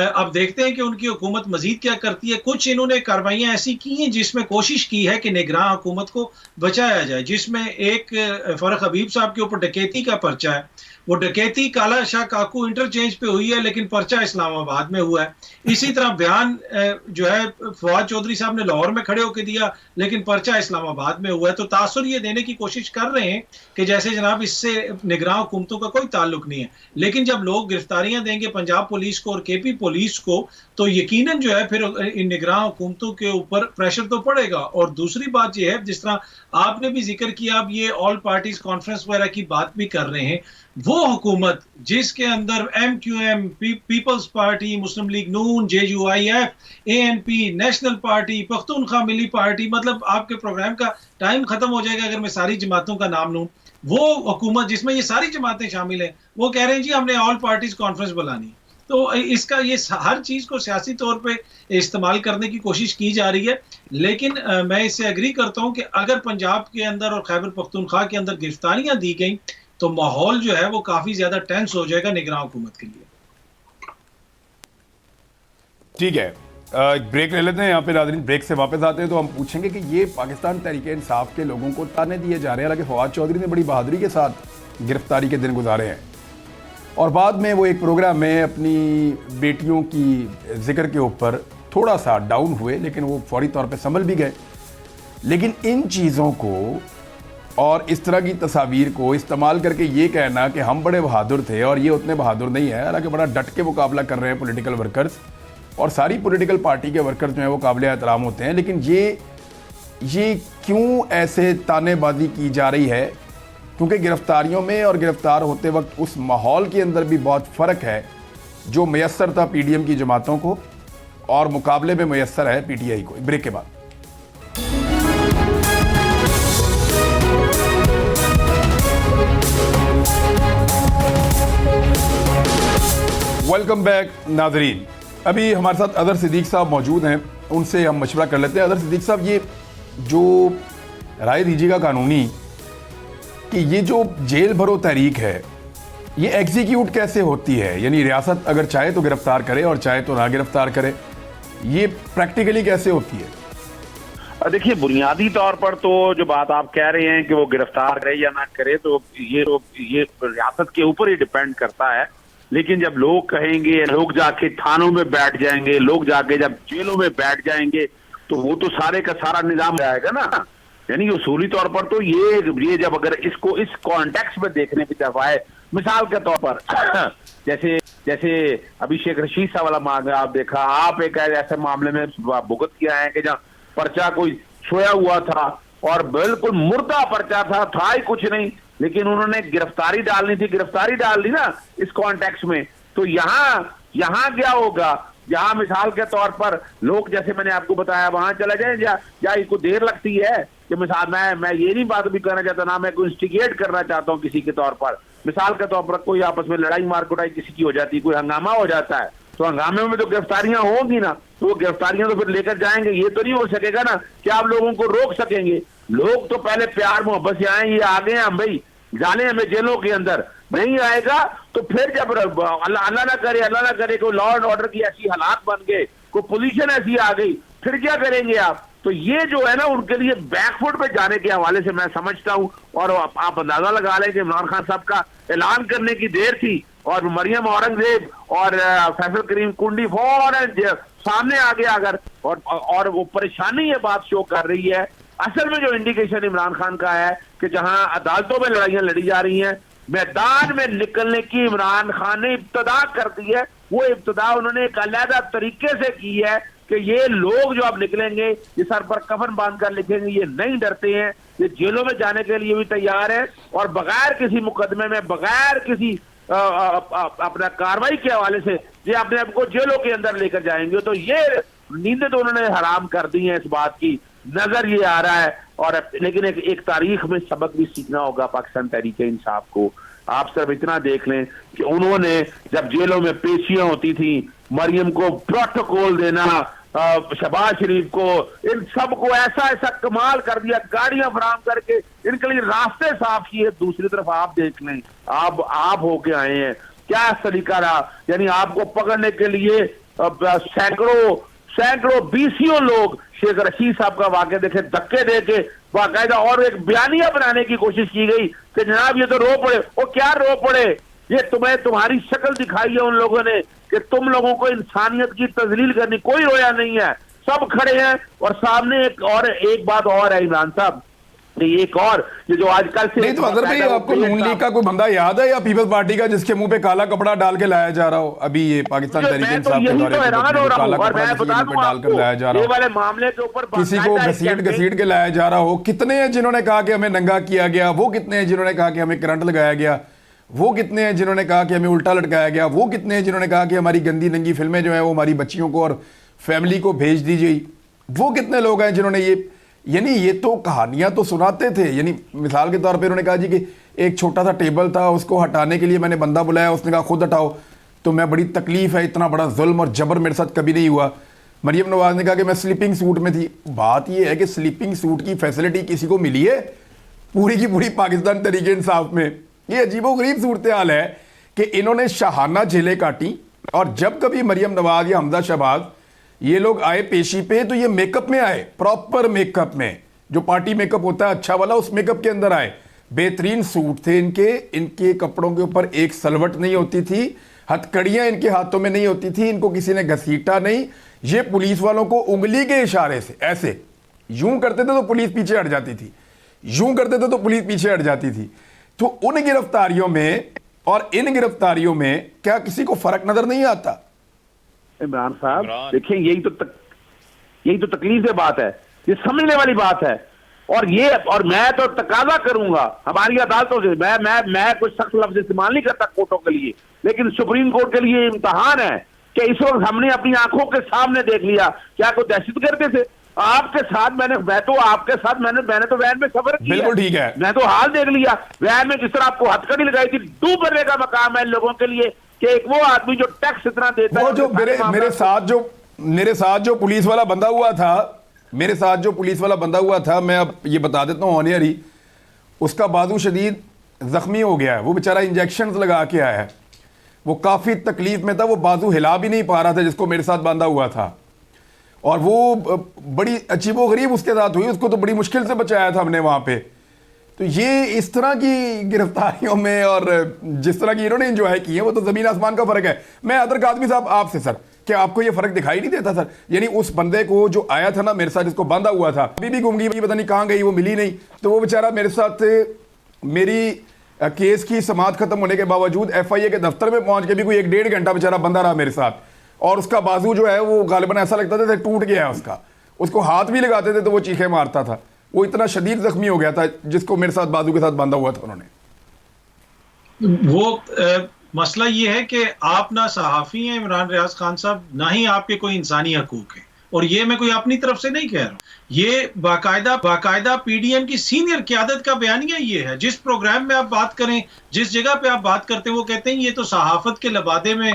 अब देखते हैं कि उनकी हुकूमत मजीद क्या करती है। कुछ इन्होंने कार्रवाइयाँ ऐसी की हैं जिसमें कोशिश की है कि निगरान हुकूमत को बचाया जाए, जिसमें एक फरख हबीब साहब के ऊपर डकैती का पर्चा है। वो डकैती काला शाह काकू इंटरचेंज पे हुई है, लेकिन पर्चा इस्लामाबाद में हुआ है। इसी तरह बयान जो है फवाद चौधरी साहब ने लाहौर में खड़े होकर दिया, लेकिन पर्चा इस्लामाबाद में हुआ है। तो तासुर ये देने की कोशिश कर रहे हैं कि जैसे जनाब इससे निगरान हुकूमतों का कोई ताल्लुक नहीं है। लेकिन जब लोग गिरफ्तारियां देंगे पंजाब पुलिस को और केपी पुलिस को, तो यकीनन जो है फिर इन निगरान हुकूमतों के ऊपर प्रेशर तो पड़ेगा। और दूसरी बात यह है, जिस तरह आपने भी जिक्र किया, आप ये ऑल पार्टीज कॉन्फ्रेंस वगैरह की बात भी कर रहे हैं, वो हुकूमत जिसके अंदर MQM, peoples party, Muslim league Noon, JUIF, ANP, national party, Pakhtunkhwa Milli party, मतलब आपके प्रोग्राम का टाइम खत्म हो जाएगा अगर मैं सारी जमातों का नाम लूं। वो हुकूमत जिसमें ये सारी जमातें शामिल हैं, वो कह रहे हैं जी हमने ऑल पार्टीज कॉन्फ्रेंस बुलानी। तो इसका ये हर चीज को सियासी तौर पे इस्तेमाल करने की कोशिश की जा रही है। लेकिन मैं इससे एग्री करता हूं कि अगर पंजाब के अंदर और खैबर पख्तूनख्वा के अंदर गिरफ्तारियां दी गई तो माहौल जो है वो काफी ज्यादा टेंस हो जाएगा निगरान हुकूमत के लिए। ठीक है, ब्रेक ले लेते हैं यहाँ पे नाज़रीन। ब्रेक से वापस आते हैं तो हम पूछेंगे कि ये पाकिस्तान तहरीक इंसाफ के लोगों को ताने दिए जा रहे हैं, हालांकि फवाद चौधरी ने बड़ी बहादुरी के साथ गिरफ्तारी के दिन गुजारे हैं और बाद में वो एक प्रोग्राम में अपनी बेटियों की जिक्र के ऊपर थोड़ा सा डाउन हुए, लेकिन वो फौरी तौर पे संभल भी गए। लेकिन इन चीज़ों को और इस तरह की तस्वीर को इस्तेमाल करके ये कहना कि हम बड़े बहादुर थे और ये उतने बहादुर नहीं है, हालांकि बड़ा डट के मुकाबला कर रहे हैं पॉलिटिकल वर्कर्स, और सारी पॉलिटिकल पार्टी के वर्कर्स जो हैं वो काबिल एहतराम होते हैं। लेकिन ये क्यों ऐसे तानेबाजी की जा रही है? क्योंकि गिरफ्तारियों में और गिरफ्तार होते वक्त उस माहौल के अंदर भी बहुत फ़र्क है जो मैसर था PDM की जमातों को और मुकाबले में मैसर है PTI को। ब्रेक के बाद वेलकम बैक नाजरीन। अभी हमारे साथ अदर सिद्दीक साहब मौजूद हैं, उनसे हम मशवरा कर लेते हैं। अदर सिद्दीक साहब, ये जो राय दीजिएगा कानूनी कि ये जो जेल भरो तहरीक है ये एग्जीक्यूट कैसे होती है? यानी रियासत अगर चाहे तो गिरफ्तार करे और चाहे तो ना गिरफ्तार करे, ये प्रैक्टिकली कैसे होती है? देखिए, बुनियादी तौर पर तो जो बात आप कह रहे हैं कि वो गिरफ्तार करे या ना करे, तो ये रियासत के ऊपर ही डिपेंड करता है। लेकिन जब लोग कहेंगे, लोग जाके थानों में बैठ जाएंगे, लोग जाके जब जेलों में बैठ जाएंगे, तो वो तो सारे का सारा निजाम जाएगा ना। यानी उसूली तौर पर तो ये जब अगर इसको इस कॉन्टेक्स्ट में देखने की तरफ आए, मिसाल के तौर पर जैसे अभी शेख रशीद साहब वाला मामला आप देखा, आप एक ऐसे मामले में भुगत किया है कि जहाँ पर्चा कोई सोया हुआ था और बिल्कुल मुर्दा पर्चा था ही कुछ नहीं, लेकिन उन्होंने गिरफ्तारी डालनी थी, गिरफ्तारी डाल दी ना इस कॉन्टेक्स्ट में। तो यहाँ क्या होगा? यहाँ मिसाल के तौर पर लोग, जैसे मैंने आपको बताया, वहां चले जाए या इसको देर लगती है कि मिसाल मैं ये नहीं बात भी करना चाहता ना, मैं कोई इंस्टिगेट करना चाहता हूँ किसी के तौर पर। मिसाल के तौर पर कोई आपस में लड़ाई मारकुटाई किसी की हो जाती है, कोई हंगामा हो जाता है, तो हंगामे में तो गिरफ्तारियां होंगी ना, तो वो गिरफ्तारियां तो फिर लेकर जाएंगे। ये तो नहीं हो सकेगा ना कि आप लोगों को रोक सकेंगे। लोग तो पहले प्यार मोहब्बत से आए, ये आ गए हम भाई जाने हमें जेलों के अंदर, नहीं आएगा तो फिर जब अल्लाह ना करे कोई लॉ एंड ऑर्डर की ऐसी हालात बन गए, कोई पोजीशन ऐसी आ गई, फिर क्या करेंगे आप? तो ये जो है ना उनके लिए बैकफुट पे जाने के हवाले से मैं समझता हूं। और आप अंदाजा लगा लें कि इमरान खान साहब का ऐलान करने की देर थी और मरियम औरंगजेब और फैसल करीम कुंडी फौरन सामने आ गया अगर, और वो परेशानी ये बात शो कर रही है। असल में जो इंडिकेशन इमरान खान का है कि जहां अदालतों में लड़ाइयां लड़ी जा रही हैं, मैदान में निकलने की इमरान खान ने इब्तदा कर दी है। वो इब्तदा उन्होंने एक अलग तरीके से की है कि ये लोग जो अब निकलेंगे, ये सर पर कफन बांध कर लिखेंगे, ये नहीं डरते हैं, ये जेलों में जाने के लिए भी तैयार है और बगैर किसी मुकदमे में, बगैर किसी अपना कार्रवाई के हवाले से ये अपने आप को जेलों के अंदर लेकर जाएंगे। तो ये नींदें तो उन्होंने हराम कर दी हैं, इस बात की नजर ये आ रहा है। और लेकिन एक तारीख में सबक भी सीखना होगा पाकिस्तान तहरीक इंसाफ को। आप सिर्फ इतना देख लें कि उन्होंने जब जेलों में पेशियां होती थी, मरियम को प्रोटोकॉल देना, शहबाज शरीफ को, इन सब को ऐसा कमाल कर दिया, गाड़ियां फराम करके इनके लिए रास्ते साफ किए। दूसरी तरफ आप देख लें, आप होके आए हैं क्या तरीका रहा? यानी आपको पकड़ने के लिए सैकड़ों बीसियों लोग शेख रशीद साहब का वाकया देखे, धक्के देके बाकायदा, और एक बयानिया बनाने की कोशिश की गई कि जनाब ये तो रो पड़े। वो क्या रो पड़े? ये तुम्हें तुम्हारी शक्ल दिखाई है उन लोगों ने कि तुम लोगों को इंसानियत की तजलील करनी। कोई रोया नहीं है, सब खड़े हैं। और सामने एक बात और है इमरान साहब, एक और ये जो आजकल से नहीं, तो अगर भाई आपको नून लीग का कोई बंदा याद है या पीपल्स पार्टी का जिसके मुंह पे काला कपड़ा डाल के लाया जा रहा हो? अभी ये पाकिस्तान तहरीक इंसाफ के दौरे पे काला कपड़ा डालकर लाया जा रहा हो, वाले मामले के ऊपर किसी को घसीट के लाया जा रहा हो। कितने हैं जिन्होंने कहा कि हमें नंगा किया गया? वो कितने हैं जिन्होंने कहा कि हमें करंट लगाया गया? वो कितने हैं जिन्होंने कहा कि हमें उल्टा लटकाया गया? वो कितने हैं जिन्होंने कहा कि हमारी गंदी नंगी फिल्में जो है वो हमारी बच्चियों को और फैमिली को भेज दी गई? वो कितने लोग हैं जिन्होंने यानी ये तो कहानियां तो सुनाते थे। यानी मिसाल के तौर पे उन्होंने कहा जी कि एक छोटा सा टेबल था, उसको हटाने के लिए मैंने बंदा बुलाया, उसने कहा खुद हटाओ। तो मैं बड़ी तकलीफ है, इतना बड़ा जुल्म और जबर मेरे साथ कभी नहीं हुआ। मरियम नवाज ने कहा कि मैं स्लीपिंग सूट में थी। बात ये है कि स्लीपिंग सूट की फैसिलिटी किसी को मिली है? पूरी की पूरी पाकिस्तान तहरीक इंसाफ में ये अजीबोगरीब सूरत हाल है कि इन्होंने शाहाना जेलें काटी, और जब कभी मरियम नवाज या हमजा शहबाज ये लोग आए पेशी पे तो ये मेकअप में आए, प्रॉपर मेकअप में, जो पार्टी मेकअप होता है अच्छा वाला, उस मेकअप के अंदर आए। बेहतरीन सूट थे इनके कपड़ों के ऊपर एक सलवट नहीं होती थी, हथकड़ियां इनके हाथों में नहीं होती थी, इनको किसी ने घसीटा नहीं। ये पुलिस वालों को उंगली के इशारे से ऐसे यूं करते थे तो पुलिस पीछे हट जाती थी, यूं करते थे तो पुलिस पीछे हट जाती थी। तो उन गिरफ्तारियों में और इन गिरफ्तारियों में क्या किसी को फर्क नजर नहीं आता? इमरान साहब देखिए, यही तो तकलीफ बात है, ये समझने वाली बात है। और मैं तो तकाजा करूंगा हमारी अदालतों से, मैं कुछ सख्त लफ्ज इस्तेमाल नहीं करता कोर्टों के लिए, लेकिन सुप्रीम कोर्ट के लिए इम्तिहान है कि इस वक्त हमने अपनी आंखों के सामने देख लिया क्या कोई दहशतगर्द थे आपके साथ। मैंने तो वैन में सफर किया, बिल्कुल ठीक है, मैं तो हाल देख लिया वैन में, जिस तरह आपको हथकड़ी लगाई थी। डूब मरने का मकाम है इन लोगों के लिए कि एक वो आदमी जो टैक्स इतना देता है। वो जो मेरे साथ जो पुलिस वाला बंदा हुआ था, मैं अब ये बता देता हूँ ऑनियर ही, उसका बाजू शदीद जख्मी हो गया है। वो बेचारा इंजेक्शन लगा के आया है, वो काफी तकलीफ में था, वो बाजू हिला भी नहीं पा रहा था जिसको मेरे साथ बांधा हुआ था, और वो बड़ी अजीबोगरीब उसके साथ हुई। उसको तो बड़ी मुश्किल से बचाया था हमने वहां पे। तो ये इस तरह की गिरफ्तारियों में और जिस तरह की इन्होंने एंजॉय की है, वो तो जमीन आसमान का फर्क है। मैं अदर कादमी साहब आपसे सर, क्या आपको ये फर्क दिखाई नहीं देता सर? यानी उस बंदे को जो आया था ना मेरे साथ, जिसको बांधा हुआ था, अभी भी गुम गई, पता नहीं कहाँ गई, वो मिली नहीं। तो वो बेचारा मेरे साथ मेरी केस की समाअत खत्म होने के बावजूद FIA के दफ्तर में पहुंच के भी कोई 1-1.5 घंटा बेचारा बंदा रहा मेरे साथ, और उसका बाजू जो है वो गालिबन ऐसा लगता था टूट गया है उसका। उसको हाथ भी लगाते थे तो वो चीखें मारता था, वो इतना शदीद जख्मी हो गया था जिसको मेरे साथ बाजू के साथ बांधा हुआ था उन्होंने। वो मसला ये है कि आप ना सहाफ़ी हैं इमरान रियाज खान साहब, ना ही आपके कोई इंसानी हकूक है, और ये मैं कोई अपनी तरफ से नहीं कह रहा हूं, ये बाकायदा PDM की सीनियर क़यादत का बयानिया ये है। जिस प्रोग्राम में आप बात करें, जिस जगह पे आप बात करते हैं, वो कहते हैं ये तो सहाफत के लबादे में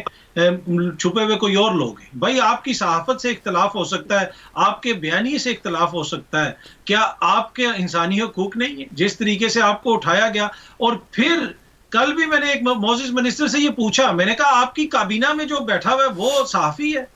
छुपे हुए कोई और लोग हैं। भाई आपकी सहाफत से इख्तलाफ हो सकता है, आपके बयानिए से इख्तलाफ हो सकता है, क्या आपके इंसानी हकूक नहीं है? जिस तरीके से आपको उठाया गया, और फिर कल भी मैंने एक मोजिस मिनिस्टर से ये पूछा, मैंने कहा आपकी काबीना में जो बैठा हुआ है वो सहाफी है?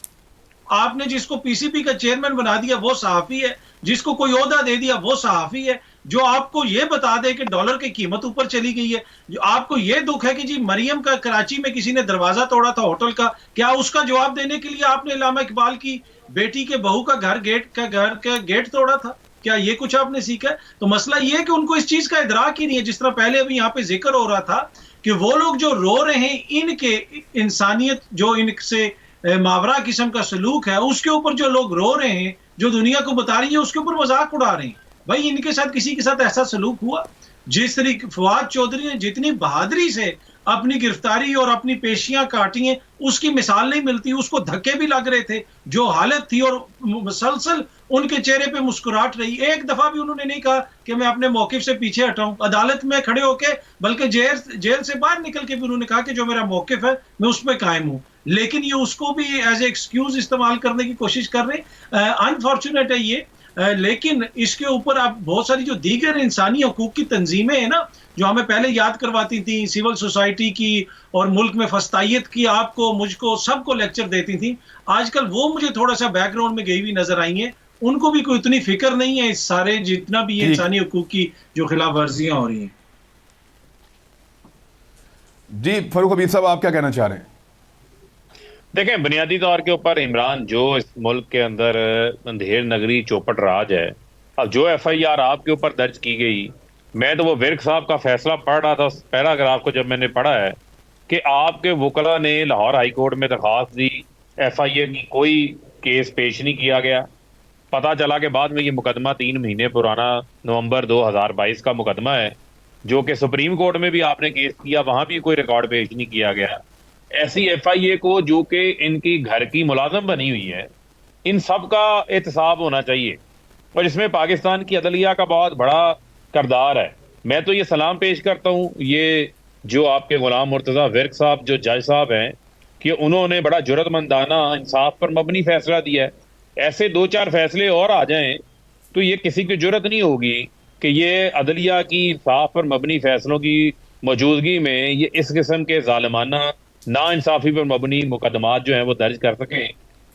आपने जिसको PCP का चेयरमैन बना दिया वो सहाफी है? जिसको कोई ओहदा दे दिया वो सहाफी है? जो आपको ये बता दे कि डॉलर की कीमत ऊपर चली गई है, जो आपको ये दुख है कि जी मरियम का कराची में किसी ने दरवाजा तोड़ा था होटल का, क्या उसका जवाब देने के लिए आपने इल्लामा इकबाल की बेटी के बहू का घर का गेट तोड़ा था? क्या ये कुछ आपने सीखा है? तो मसला ये है कि उनको इस चीज का इदराक ही नहीं है। जिस तरह पहले अभी यहाँ पे जिक्र हो रहा था कि वो लोग जो रो रहे हैं, इनके इंसानियत जो इनसे मावरा किस्म का सलूक है, उसके ऊपर जो लोग रो रहे हैं, जो दुनिया को बता रही है, उसके ऊपर मजाक उड़ा रहे हैं। भाई इनके साथ किसी के साथ ऐसा सलूक हुआ? जिस तरीके फवाद चौधरी ने जितनी बहादुरी से अपनी गिरफ्तारी और अपनी पेशियां काटी हैं, उसकी मिसाल नहीं मिलती। उसको धक्के भी लग रहे थे, जो हालत थी, और मुसलसल उनके चेहरे पे मुस्कुराहट रही। एक दफा भी उन्होंने नहीं कहा कि मैं अपने मौकिफ से पीछे हटाऊं। अदालत में खड़े होके, बल्कि जेल से बाहर निकल के भी उन्होंने कहा कि जो मेरा मौकिफ है मैं उस पर कायम हूं। लेकिन ये उसको भी एज ए एक्सक्यूज इस्तेमाल करने की कोशिश कर रहे। अनफॉर्चुनेट है ये, लेकिन इसके ऊपर आप बहुत सारी जो दीगर इंसानी हकूक की तंजीमें हैं ना, जो हमें पहले याद करवाती थी सिविल सोसाइटी की और मुल्क में फस्तायत की, आपको मुझको सबको लेक्चर देती थी, आजकल वो मुझे थोड़ा सा बैकग्राउंड में गई हुई नजर आई हैं। उनको भी कोई इतनी फिक्र नहीं है इस सारे जितना भी ये इंसानी हकूक की जो खिलाफ वर्जियां हो रही हैं। जी फरूख हबीब साहब, आप क्या कहना चाह रहे हैं? देखें, बुनियादी तौर के ऊपर इमरान, जो इस मुल्क के अंदर अंधेर नगरी चौपट राज है, अब जो FIR आपके ऊपर दर्ज की गई, मैं तो वो विर्क साहब का फैसला पढ़ रहा था, उस पैराग्राफ को जब मैंने पढ़ा है कि आपके वकला ने लाहौर हाई कोर्ट में दरख्वास्त दी, FIA की कोई केस पेश नहीं किया गया। पता चला कि बाद में ये मुकदमा 3 महीने पुराना नवंबर 2022 का मुकदमा है, जो कि सुप्रीम कोर्ट में भी आपने केस किया, वहां भी कोई रिकॉर्ड पेश नहीं किया गया। ऐसी FIA को जो कि इनकी घर की मुलाजम बनी हुई है, इन सब का एहतसाब होना चाहिए और इसमें पाकिस्तान की अदलिया का बहुत बड़ा किरदार है। मैं तो ये सलाम पेश करता हूँ ये जो आपके गुलाम मुर्तज़ा विर्क साहब जो जज साहब हैं कि उन्होंने बड़ा जुर्रतमंदाना इंसाफ पर मबनी फैसला दिया है। ऐसे 2-4 फैसले और आ जाएं तो ये किसी की जुर्रत नहीं होगी कि ये अदलिया की इंसाफ पर मबनी फैसलों की मौजूदगी में ये इस किस्म के जालिमाना ना इंसाफी पर मबनी मुकदमात जो हैं वो दर्ज कर सकें।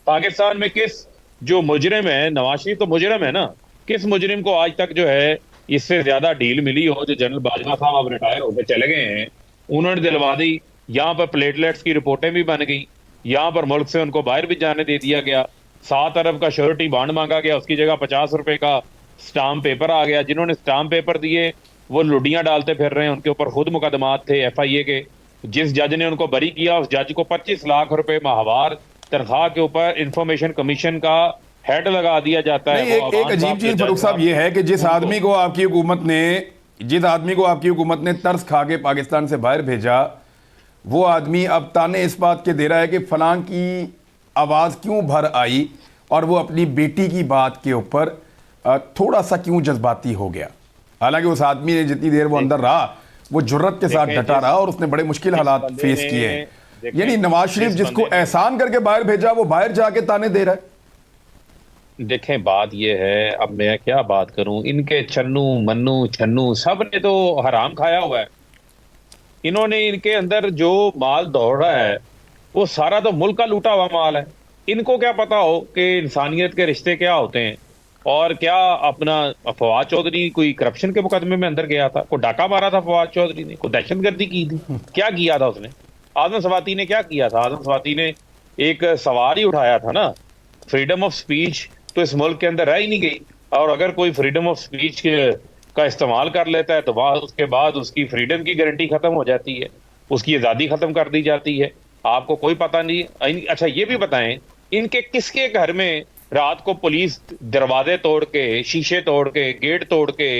पाकिस्तान में किस जो मुजरिम है, नवाज शरीफ तो मुजरिम है ना, किस मुजरिम को आज तक जो है इससे ज्यादा डील मिली हो? जो जनरल बाजवा साहब अब रिटायर होकर चले गए हैं, उन्होंने दिलवा दी। यहाँ पर प्लेटलेट्स की रिपोर्टें भी बन गई, यहाँ पर मुल्क से उनको बाहर भी जाने दे दिया गया, 7 अरब का श्योरिटी बॉन्ड मांगा गया, उसकी जगह 50 रुपए का स्टाम्प पेपर आ गया। जिन्होंने स्टाम्प पेपर दिए वो लुडियां डालते फिर रहे हैं, उनके ऊपर खुद मुकदमात थे FIA के। जिस जज ने उनको बरी किया उस जज को 25 लाख रुपए माहवार तनख्वाह के ऊपर इंफॉर्मेशन कमीशन का हेड लगा दिया जाता है। एक अजीब चीज फरूख साहब ये है कि जिस आदमी को आपकी हुकूमत ने तरस खा के पाकिस्तान से बाहर भेजा, वो आदमी अब ताने इस बात के दे रहा है कि फलां की आवाज क्यों भर आई और वो अपनी बेटी की बात के ऊपर थोड़ा सा क्यों जज्बाती हो गया। हालांकि उस आदमी ने जितनी देर वो अंदर रहा वो जुर्रत के साथ डटा रहा और उसने बड़े मुश्किल हालात फेस किए हैं। यानी नवाज शरीफ जिसको एहसान करके बाहर भेजा वो बाहर जाके ताने दे रहा है। देखें, बात ये है, अब मैं क्या बात करूं, इनके चन्नू मन्नू छन्नू सब ने तो हराम खाया हुआ है। इन्होंने इनके अंदर जो माल दौड़ रहा है वो सारा तो मुल्क का लूटा हुआ माल है। इनको क्या पता हो कि इंसानियत के रिश्ते क्या होते हैं और क्या अपना फवाद चौधरी कोई करप्शन के मुकदमे में अंदर गया था, कोई डाका मारा था फवाद चौधरी ने, कोई दहशतगर्दी की थी, क्या किया था उसने? आजम सवाती ने क्या किया था? आजम सवाती ने एक सवाल ही उठाया था ना, फ्रीडम ऑफ स्पीच तो इस मुल्क के अंदर रह ही नहीं गई। और अगर कोई फ्रीडम ऑफ स्पीच का इस्तेमाल कर लेता है तो उसके बाद उसकी फ्रीडम की गारंटी खत्म हो जाती है, उसकी आज़ादी खत्म कर दी जाती है। आपको कोई पता नहीं। अच्छा ये भी बताएं, इनके किसके घर में रात को पुलिस दरवाजे तोड़ के, शीशे तोड़ के, गेट तोड़ के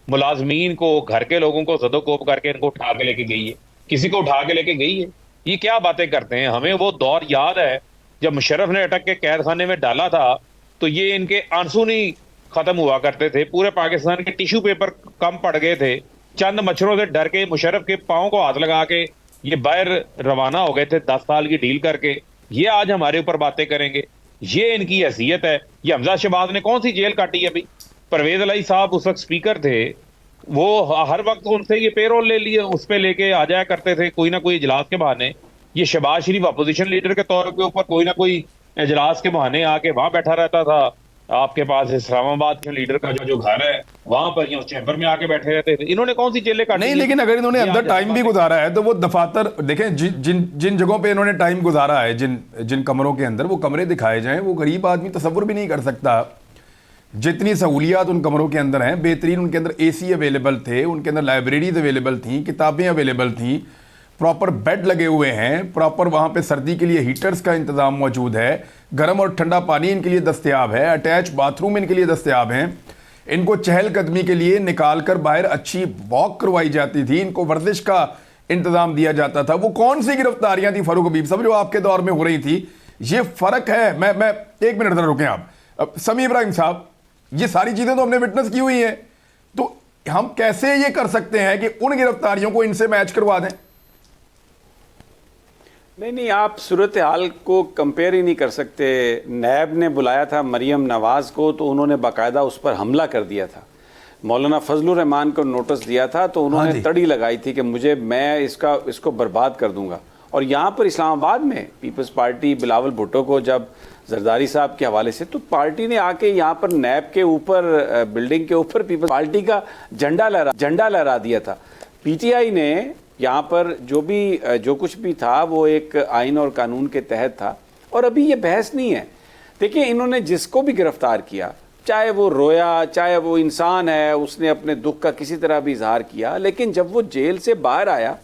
मुलाजमीन को, घर के लोगों को ज़दोकोब करके इनको उठा के लेके गई है? किसी को उठा के लेके गई है? ये क्या बातें करते हैं? हमें वो दौर याद है जब मुशर्रफ ने अटक के कैद खाने में डाला था तो ये इनके आंसू नहीं खत्म हुआ करते थे, पूरे पाकिस्तान के टिश्यू पेपर कम पड़ गए थे। चंद मच्छरों से डर के मुशर्रफ के पांव को हाथ लगा के ये बाहर रवाना हो गए थे 10 साल की डील करके। ये आज हमारे ऊपर बातें करेंगे, ये इनकी हैसियत है। ये हमजा शहबाज ने कौन सी जेल काटी अभी? परवेज अलाई साहब उस वक्त स्पीकर थे, वो हर वक्त उनसे ये पेरोल ले लिए, उस पर लेके आ जाया करते थे कोई ना कोई इजलास के बहाने। ये शहबाज शरीफ अपोजिशन लीडर के तौर के ऊपर कोई ना कोई इजलास के बहाने आके वहां बैठा रहता था। आपके पास इस्लामाबाद के लीडर का जो घर है वहां पर उस चैम्बर में आके बैठे रहते थे। इन्होंने कौन सी जेलें काटी? नहीं, लेकिन अगर इन्होंने अंदर टाइम भी गुजारा है तो वो दफातर देखें, जिन जगहों पे इन्होंने टाइम गुजारा है, जिन कमरों के अंदर, वो कमरे दिखाए जाएं, वो गरीब आदमी तसव्वुर भी नहीं कर सकता। जितनी सहूलियात उन कमरों के अंदर हैं, बेहतरीन उनके अंदर AC अवेलेबल थे, उनके अंदर लाइब्रेरीज अवेलेबल थी, किताबें अवेलेबल थी, प्रॉपर बेड लगे हुए हैं, प्रॉपर वहाँ पे सर्दी के लिए हीटर्स का इंतज़ाम मौजूद है, गर्म और ठंडा पानी इनके लिए दस्तयाब है, अटैच बाथरूम इनके लिए दस्तयाब हैं, इनको चहलकदमी के लिए निकाल कर बाहर अच्छी वॉक करवाई जाती थी, इनको वर्जिश का इंतज़ाम दिया जाता था। वो कौन सी गिरफ्तारियाँ थी फरूख हबीब साहब जो आपके दौर में हो रही थी? ये फ़र्क है। मैं एक मिनट जरा रुकें आप। समी इब्राहिम साहब, ये सारी चीज़ें तो हमने विटनेस की हुई हैं, तो हम कैसे ये कर सकते हैं कि उन गिरफ्तारियों को इनसे मैच करवा दें? नहीं, आप सूरत हाल को कंपेयर ही नहीं कर सकते। नैब ने बुलाया था मरियम नवाज़ को तो उन्होंने बाकायदा उस पर हमला कर दिया था। मौलाना फजलुर रहमान को नोटिस दिया था तो हाँ उन्होंने जी। तड़ी लगाई थी कि मैं इसको बर्बाद कर दूंगा। और यहाँ पर इस्लामाबाद में पीपल्स पार्टी बिलावल भुट्टो को जब जरदारी साहब के हवाले से, तो पार्टी ने आके यहाँ पर नैब के ऊपर, बिल्डिंग के ऊपर पीपल्स पार्टी का झंडा लहरा दिया था। पीटीआई ने यहाँ पर जो कुछ भी था वो एक आइन और कानून के तहत था। और अभी ये बहस नहीं है। देखिए, इन्होंने जिसको भी गिरफ्तार किया, चाहे वो रोया, चाहे वो इंसान है, उसने अपने दुख का किसी तरह भी इजहार किया, लेकिन जब वो जेल से बाहर आया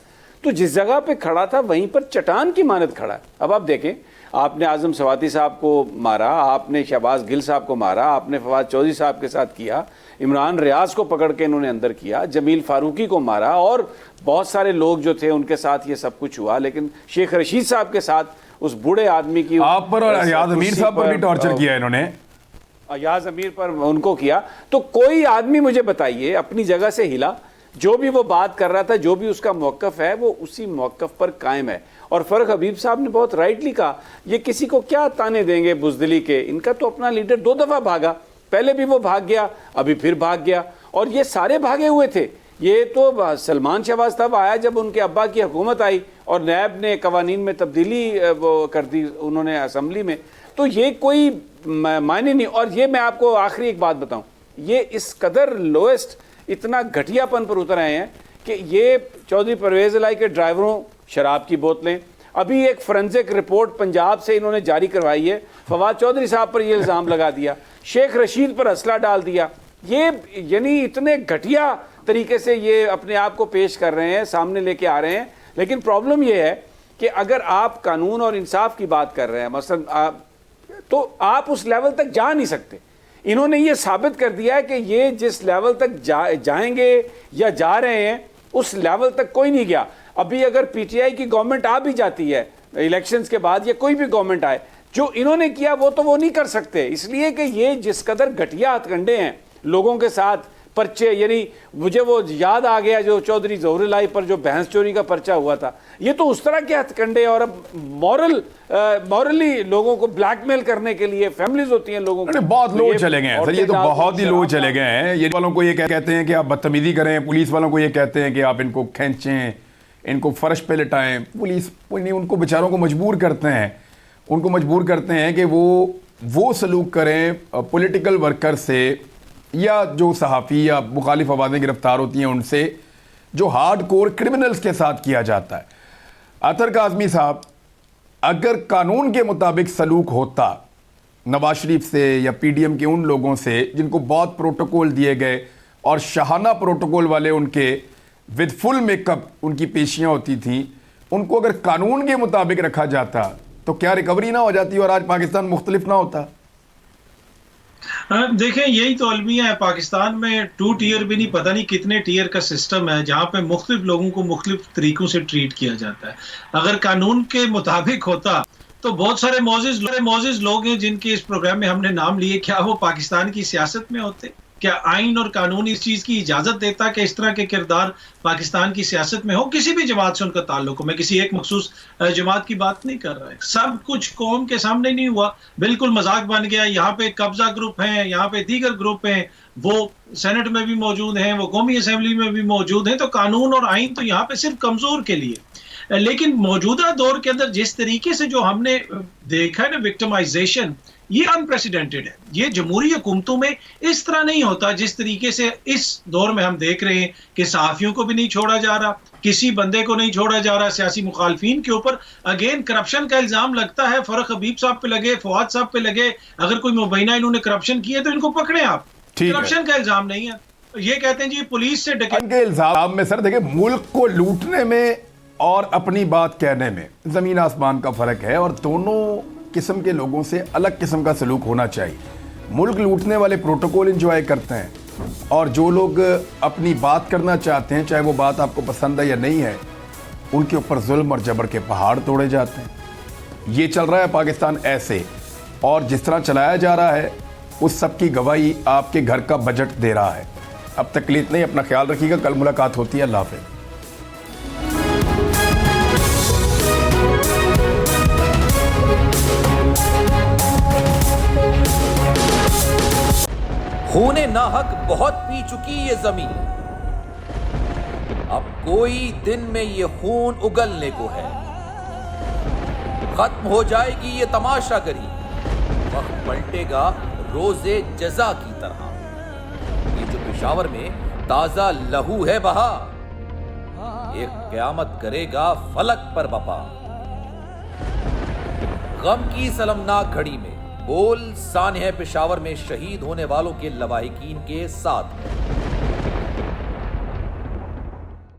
तो जिस जगह पे खड़ा था वहीं पर चट्टान की मानद खड़ा है। अब आप देखें, आपने आजम सवाती साहब को मारा, आपने शहबाज गिल साहब को मारा, आपने फवाद चौधरी साहब के साथ किया, इमरान रियाज को पकड़ के इन्होंने अंदर किया, जमील फारूकी को मारा, और बहुत सारे लोग जो थे उनके साथ ये सब कुछ हुआ। लेकिन शेख रशीद साहब के साथ उस बूढ़े आदमी की, आप पर और अयाज अमीर साहब पर भी टॉर्चर किया इन्होंने, अयाज अमीर पर उनको किया। तो कोई आदमी मुझे बताइए अपनी जगह से हिला, जो भी वो बात कर रहा था, जो भी उसका मौकफ है, वो उसी मौकफ पर कायम है। और फरक हबीब साहब ने बहुत राइटली कहा, ये किसी को क्या ताने देंगे बुजदिली के, इनका तो अपना लीडर 2 दफा भागा, पहले भी वो भाग गया, अभी फिर भाग गया, और ये सारे भागे हुए थे। ये तो सलमान शहबाज तब आया जब उनके अब्बा की हुकूमत आई और नैब ने कवानीन में तब्दीली वो कर दी उन्होंने असम्बली में। तो ये कोई मायने नहीं। और ये मैं आपको आखिरी एक बात बताऊं, ये इस कदर लोएस्ट, इतना घटियापन पर उतर आए हैं कि ये चौधरी परवेज इलाही के ड्राइवरों शराब की बोतलें, अभी एक फोरेंसिक रिपोर्ट पंजाब से इन्होंने जारी करवाई है, फवाद चौधरी साहब पर ये इल्ज़ाम लगा दिया, शेख रशीद पर असला डाल दिया। ये यानी इतने घटिया तरीके से ये अपने आप को पेश कर रहे हैं, सामने लेके आ रहे हैं। लेकिन प्रॉब्लम ये है कि अगर आप कानून और इंसाफ की बात कर रहे हैं मसलन, तो आप उस लेवल तक जा नहीं सकते। इन्होंने ये साबित कर दिया है कि ये जिस लेवल तक जाएंगे या जा रहे हैं, उस लेवल तक कोई नहीं गया। अभी अगर पीटीआई की गवर्नमेंट आ भी जाती है इलेक्शंस के बाद, या कोई भी गवर्नमेंट आए, जो इन्होंने किया वो नहीं कर सकते, इसलिए कि ये जिस कदर घटिया हथकंडे हैं लोगों के साथ, पर्चे, यानी मुझे वो याद आ गया जो चौधरी ज़ोहर इलाही पर जो भैंस चोरी का पर्चा हुआ था, ये तो उस तरह के हथकंडे। और अब मॉरली लोगों को ब्लैकमेल करने के लिए फैमिलीज होती हैं लोगों को, बहुत लोग चले गए हैं सर, ये तो बहुत ही लोग चले गए हैं। ये वालों को ये कहते हैं कि आप बदतमीजी करें, पुलिस वालों को ये कहते हैं कि आप इनको खींचें, इनको फर्श पे लिटाएं। पुलिस नहीं, उनको बेचारों को मजबूर करते हैं कि वो सलूक करें पॉलिटिकल वर्कर से, या जो सहाफ़ी या मुखालिफ आवाज़ें गिरफ्तार होती हैं उनसे, जो हार्ड कोर क्रिमिनल्स के साथ किया जाता है। अतर काज़मी साहब, अगर कानून के मुताबिक सलूक होता नवाज शरीफ से या पीडीएम के उन लोगों से जिनको बहुत प्रोटोकॉल दिए गए और शाहाना प्रोटोकॉल वाले उनके विद फुल मेकअप उनकी पेशियां होती थी, उनको अगर कानून के मुताबिक रखा जाता तो क्या रिकवरी ना हो जाती और आज पाकिस्तान मुख्तलिफ ना होता? देखें, यही तो अलमिया है। पाकिस्तान में 2 टीयर भी नहीं, पता नहीं कितने टीयर का सिस्टम है, जहां पे मुख्तलिफ लोगों को मुख्तलिफ तरीकों से ट्रीट किया जाता है। अगर कानून के मुताबिक होता तो बहुत सारे मोजिज लोग हैं जिनके इस प्रोग्राम में हमने नाम लिए, क्या वो पाकिस्तान की सियासत में होते? क्या आइन और कानून इस चीज की इजाजत देता कि इस तरह के किरदार पाकिस्तान की सियासत में हो? किसी भी जमात से उनका ताल्लुक हो, मैं किसी एक मखसूस जमात की बात नहीं कर रहा है। सब कुछ कौम के सामने नहीं हुआ, बिल्कुल मजाक बन गया। यहाँ पे कब्जा ग्रुप हैं, यहाँ पे दीगर ग्रुप हैं, वो सेनेट में भी मौजूद हैं, वो कौमी असेंबली में भी मौजूद हैं। तो कानून और आइन तो यहाँ पे सिर्फ कमजोर के लिए। लेकिन मौजूदा दौर के अंदर जिस तरीके से जो हमने देखा है ना, विक्टिमाइजेशन, ये अनप्रेसिडेंटेड है। ये जमहूरी हुकूमतों में इस तरह नहीं होता जिस तरीके से इस दौर में हम देख रहे हैं कि सहाफियों को भी नहीं छोड़ा जा रहा, किसी बंदे को नहीं छोड़ा जा रहा, सियासी मुखालफिन के ऊपर अगेन करप्शन का इल्जाम लगता है। फरक हबीब साहब पे लगे, फवाद साहब पे लगे, अगर कोई मुबैना इन्होंने करप्शन किए तो इनको पकड़े आप। करप्शन का इल्जाम नहीं है, ये कहते हैं जी पुलिस से के इल्जाम में सर देखिए, मुल्क को लूटने में और अपनी बात कहने में जमीन आसमान का फर्क है, और दोनों किस्म के लोगों से अलग किस्म का सलूक होना चाहिए। मुल्क लूटने वाले प्रोटोकॉल एंजॉय करते हैं, और जो लोग अपनी बात करना चाहते हैं, चाहे वो बात आपको पसंद है या नहीं है, उनके ऊपर जुल्म और जबर के पहाड़ तोड़े जाते हैं। ये चल रहा है पाकिस्तान ऐसे, और जिस तरह चलाया जा रहा है उस सब की गवाही आपके घर का बजट दे रहा है। अब तक के लिए इतना ही, अपना ख्याल रखिएगा, कल मुलाकात होती है। अल्लाह हाफ़िज़। खूने नाहक बहुत पी चुकी ये जमीन, अब कोई दिन में ये खून उगलने को है। खत्म हो जाएगी ये तमाशागरी, वक्त पलटेगा रोजे जजा की तरह। ये जो पेशावर में ताजा लहू है बहा, एक क़यामत करेगा फलक पर बपा। गम की सलमनाक घड़ी में बोल सानह पेशावर में शहीद होने वालों के लवाहिकीन के साथ है।